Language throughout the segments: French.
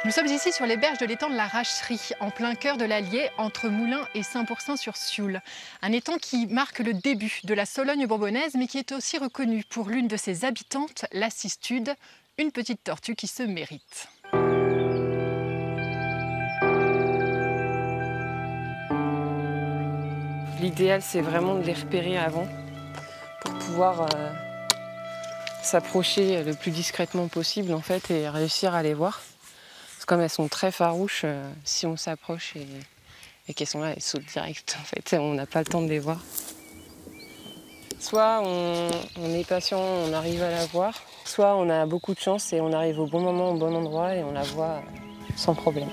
Nous sommes ici sur les berges de l'étang de la Racherie, en plein cœur de l'Allier, entre Moulins et Saint-Pourçain-sur-Sioule. Un étang qui marque le début de la Sologne bourbonnaise, mais qui est aussi reconnu pour l'une de ses habitantes, la cistude, une petite tortue qui se mérite. L'idéal, c'est vraiment de les repérer avant pour pouvoir s'approcher le plus discrètement possible en fait, et réussir à les voir. Parce que comme elles sont très farouches, si on s'approche et qu'elles sont là, elles sautent direct. En fait, on n'a pas le temps de les voir. Soit on est patient, on arrive à la voir, soit on a beaucoup de chance et on arrive au bon moment, au bon endroit et on la voit sans problème.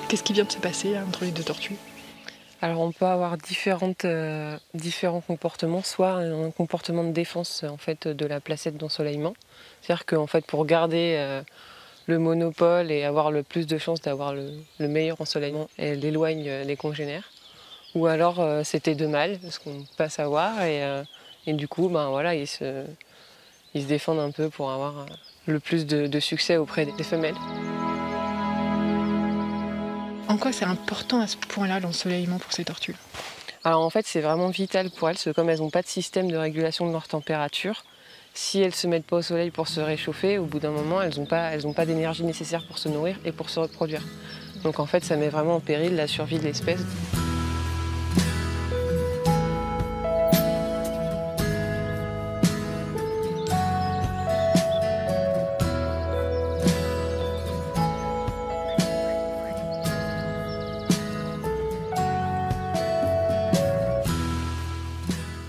Qu'est-ce qui vient de se passer entre les deux tortues ? Alors on peut avoir différents comportements, soit un comportement de défense en fait, de la placette d'ensoleillement. C'est-à-dire qu'en fait, pour garder le monopole et avoir le plus de chances d'avoir le meilleur ensoleillement, elle éloigne les congénères. Ou alors c'était de mal, parce qu'on ne peut pas savoir, et du coup ben, voilà, ils se défendent un peu pour avoir le plus de succès auprès des femelles. En quoi c'est important à ce point-là l'ensoleillement pour ces tortues ? Alors en fait c'est vraiment vital pour elles, parce que comme elles n'ont pas de système de régulation de leur température, si elles ne se mettent pas au soleil pour se réchauffer, au bout d'un moment elles n'ont pas d'énergie nécessaire pour se nourrir et pour se reproduire. Donc en fait ça met vraiment en péril la survie de l'espèce.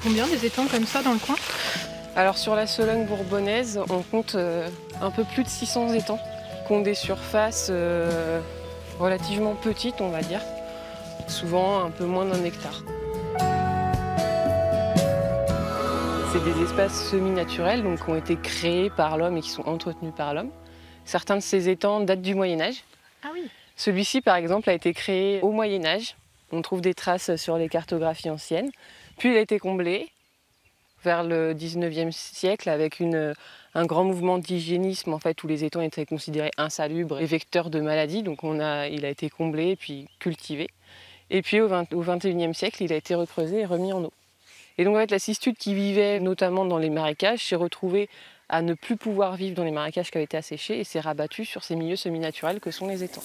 Combien des étangs comme ça dans le coin ? Alors sur la Sologne bourbonnaise, on compte un peu plus de 600 étangs, qui ont des surfaces relativement petites, on va dire, souvent un peu moins d'1 hectare. C'est des espaces semi-naturels, donc qui ont été créés par l'homme et qui sont entretenus par l'homme. Certains de ces étangs datent du Moyen-Âge. Ah oui. Celui-ci, par exemple, a été créé au Moyen-Âge. On trouve des traces sur les cartographies anciennes. Puis il a été comblé vers le 19e siècle avec un grand mouvement d'hygiénisme en fait, où les étangs étaient considérés insalubres et vecteurs de maladies. Donc il a été comblé puis cultivé. Et puis au 21e siècle, il a été recreusé et remis en eau. Et donc en fait, la cistude qui vivait notamment dans les marécages s'est retrouvée à ne plus pouvoir vivre dans les marécages qui avaient été asséchés et s'est rabattue sur ces milieux semi-naturels que sont les étangs.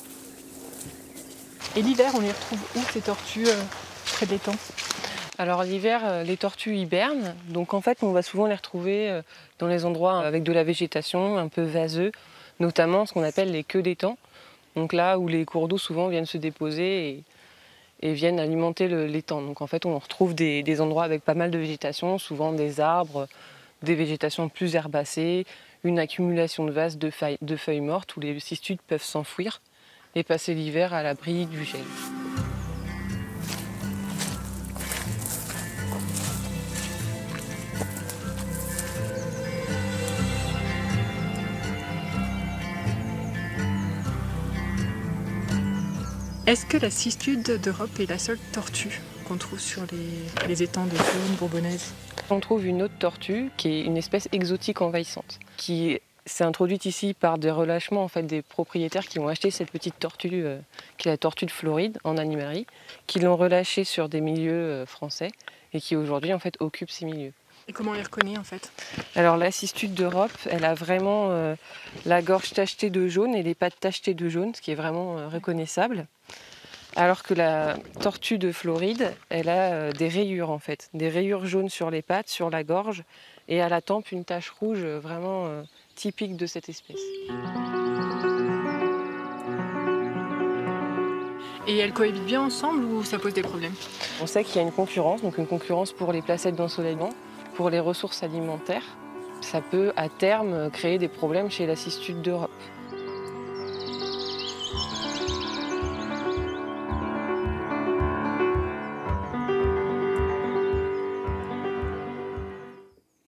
Et l'hiver, on les retrouve où ces tortues près de l'étang ? Alors l'hiver, les tortues hibernent, donc en fait on va souvent les retrouver dans les endroits avec de la végétation, un peu vaseux, notamment ce qu'on appelle les queues d'étang, donc là où les cours d'eau souvent viennent se déposer et viennent alimenter l'étang. Donc en fait on retrouve des endroits avec pas mal de végétation, souvent des arbres, des végétations plus herbacées, une accumulation de vases de feuilles mortes où les cistudes peuvent s'enfouir et passer l'hiver à l'abri du gel. Est-ce que la cistude d'Europe est la seule tortue qu'on trouve sur les étangs de Sologne bourbonnaise ? On trouve une autre tortue qui est une espèce exotique envahissante, qui s'est introduite ici par des relâchements en fait, des propriétaires qui ont acheté cette petite tortue, qui est la tortue de Floride en animalerie, qui l'ont relâchée sur des milieux français et qui aujourd'hui en fait, occupe ces milieux. Et comment on les reconnaît en fait ? Alors la cistude d'Europe, elle a vraiment la gorge tachetée de jaune et les pattes tachetées de jaune, ce qui est vraiment reconnaissable. Alors que la tortue de Floride, elle a des rayures en fait, des rayures jaunes sur les pattes, sur la gorge, et à la tempe une tache rouge vraiment typique de cette espèce. Et elles cohabitent bien ensemble ou ça pose des problèmes ? On sait qu'il y a une concurrence, donc une concurrence pour les placettes d'ensoleillement, pour les ressources alimentaires. Ça peut à terme créer des problèmes chez la cistude d'Europe.